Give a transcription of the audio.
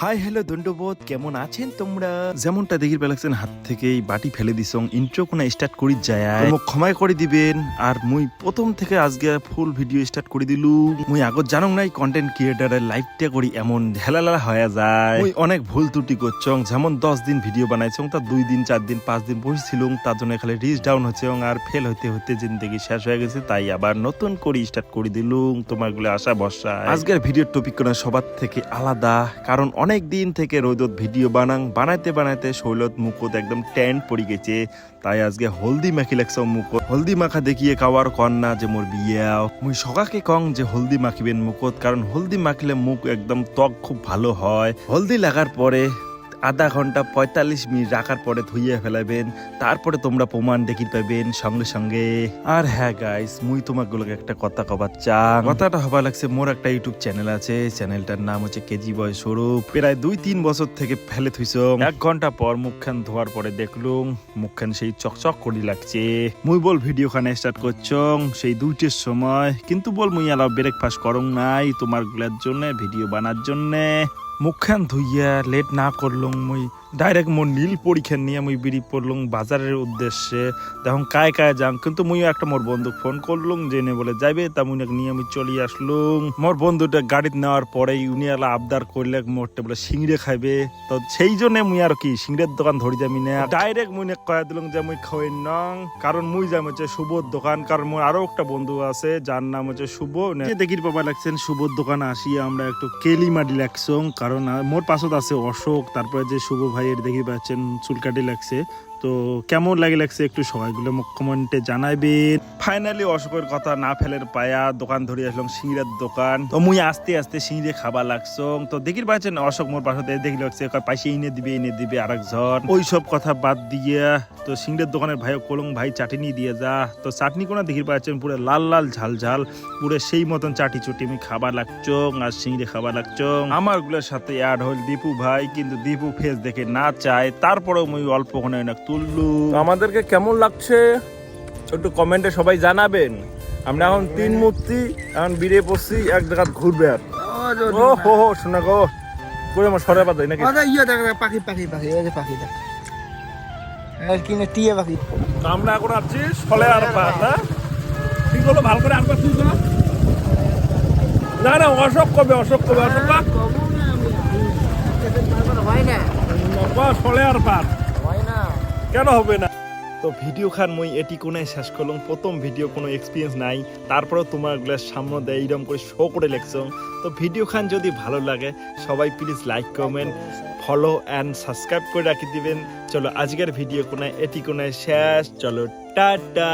Hi hello দণ্ডবোধ, কেমন আছেন তোমরা? যেমনটা দেখি পেলাচ্ছেন হাত থেকেই বাটি ফেলে দিছং, ইন্ট্রো কোনা স্টার্ট করি যায় মোক ক্ষমাই করে দিবেন। আর মুই প্রথম থেকে আজকে ফুল ভিডিও স্টার্ট করে দিলু। মুই আগত জানং নাই কন্টেন্ট ক্রিয়েটারের লাইফটা করি এমন হেলালা হয়ে যায়। মুই অনেক ভুল ত্রুটি করছং, যেমন 10 দিন ভিডিও বানাইছং তা 2 দিন 4 দিন 5 দিন বসেছিলুম, তার জন্য খালি রিচ ডাউন হচ্ছে আর ফেল হইতে হইতে জিন্দগি শেষ হয়ে গেছে। তাই আবার নতুন করে স্টার্ট করে দিলুম তোমার গুলো আশা ভরসা। আজকের ভিডিওর টপিক কোনা সবার থেকে আলাদা, কারণ অনেক দিন থেকে রোদত ভিডিও বানাইতে বানাইতে শৈলত মুখত একদম ট্যান্ট পড়ে গেছে। তাই আজকে হলদি মাখি লাগছে মুখত। হলদি মাখা দেখিয়ে খাওয়ার কন না যে মোর বিয়া। মুই সকাকে কং যে হলদি মাখিবেন মুখত, কারণ হলদি মাখিলে মুখ একদম ত্বক খুব ভালো হয়। হলদি লাগার পরে আধা ঘন্টা 45 মিনিট রাখার পরে ধুইয়ে ফেলাবেন, তারপরে তোমরা প্রমাণ দেখি পাবেন সঙ্গে সঙ্গে। আর হ্যাঁ গাইস, মুই তোমাগুলোকে একটা কথা কবার চাই। কথাটা হবা লাগছে, মোর একটা ইউটিউব চ্যানেল আছে, চ্যানেলটার নাম হচ্ছে কেজি বয় স্বরূপ। প্রায় 2-3 বছর থেকে ফেলে থুইছং। 1 ঘন্টা পর মুখখান ধোয়ার পরে দেখলুম মুখখান সেই চকচক করি লাগছে। মুই বল ভিডিও খানে স্টার্ট করছং সেই 2টের সময়, কিন্তু বল মুই আলাও ব্রেকফাস্ট করং নাই তোমার গুলার জন্য, ভিডিও বানার জন্য। মুখখান ধুইয়া লেট না করলুম, মুই ডাইরেক্ট মোর নীল পরীক্ষা নিয়ে মুই বেরিয়ে পড়লুম বাজারের উদ্দেশ্যে। দেখুন কায় যাং, কিন্তু মুই একটা মোর বন্ধু ফোন করলুম জেনে বলে যাইবে, তা মুই নিয়ে আমি চলে আসলুম। মোর বন্ধুটা গাড়িতে নেওয়ার পরেই উনি আলা আবদার করলে মোরটা বলে সিংড়ে খাইবে, তো সেই জন্য মুই আর কি সিংড়ের দোকান ধরি যামি না, ডাইরেক্ট মুই কয়া দিলুম যে মুই খাওয়াই নং, কারণ মুই যাম হচ্ছে শুভর দোকান। কারণ মোর আরো একটা বন্ধু আছে যার নাম হচ্ছে শুভ। দেখির বাবা লাগছেন শুভর দোকানে আসিয়া আমরা একটু কেলি মাটি লাগছং, কারণ মোর পাশত আছে অশোক, তারপরে যে শুভ ভাইয়ের দেখি পাচ্ছেন চুলকাটি লাগছে। তো কেমন লাগছে একটু সবাইগুলো কমেন্টে জানাইবেন। ফাইনালি অশোকের কথা না ফেলের পায়া দোকান ধরে আসলাম সিংড়ার দোকান। তো মুই আস্তে আস্তে সিংড়ে খাবার লাগছং। তো দেখির পাচ্ছেন অশোক মোর পাশে দেখি লাগছে পাইসে এনে দিবে আরেকজন। ওই সব কথা বাদ দিয়ে তো সিংড়ের দোকানের ভাই কলং ভাই চাটনি দিয়ে যা। তো চাটনি কোনা দেখির পাচ্ছেন পুরো লাল লাল ঝাল ঝাল, পুরো সেই মতন চাটি চুটি আমি খাবার লাগছং আর সিংড়ে খাবার লাগছং। আমার গুলোর সাথে অ্যাড হল দীপু ভাই, কিন্তু দীপু ফেস দেখে না চায়, তারপরেও মুই অল্প কোনে না তুললু। আমাদেরকে কেমন লাগছে একটু কমেন্টে সবাই জানাবেন। আমরা এখন 3 মূর্তি এখন বেরিয়ে পড়ছি এক জায়গা ঘুরবে। আর ও হো হো শোনা গো কই আমার সরে পাতা নাকি ইয়ে দেখ পাখি পাখি পাখি ওই যে পাখি দেখ আর কি না টিয়া পাখি। আমরা এখন আসছি সলে আর পাতা ঠিক হলো ভালো করে আনবা তুই না না অশোক কবে অশোক হয় না সলে আর পাত হয় না কেন হবে না। তো ভিডিও খান মুই এটি কোনায় শেষ করলাম, প্রথম ভিডিও কোনো এক্সপিরিয়েন্স নাই, তারপরেও তোমার গ্লাস সামনে দেয় এইরকম করে শো করে লেখছং। তো ভিডিও খান যদি ভালো লাগে সবাই please like comment follow and subscribe করে রাখি দিবেন। চলো আজকের ভিডিও কোনায় এটি কোনায় শেষ, চলো টাটা।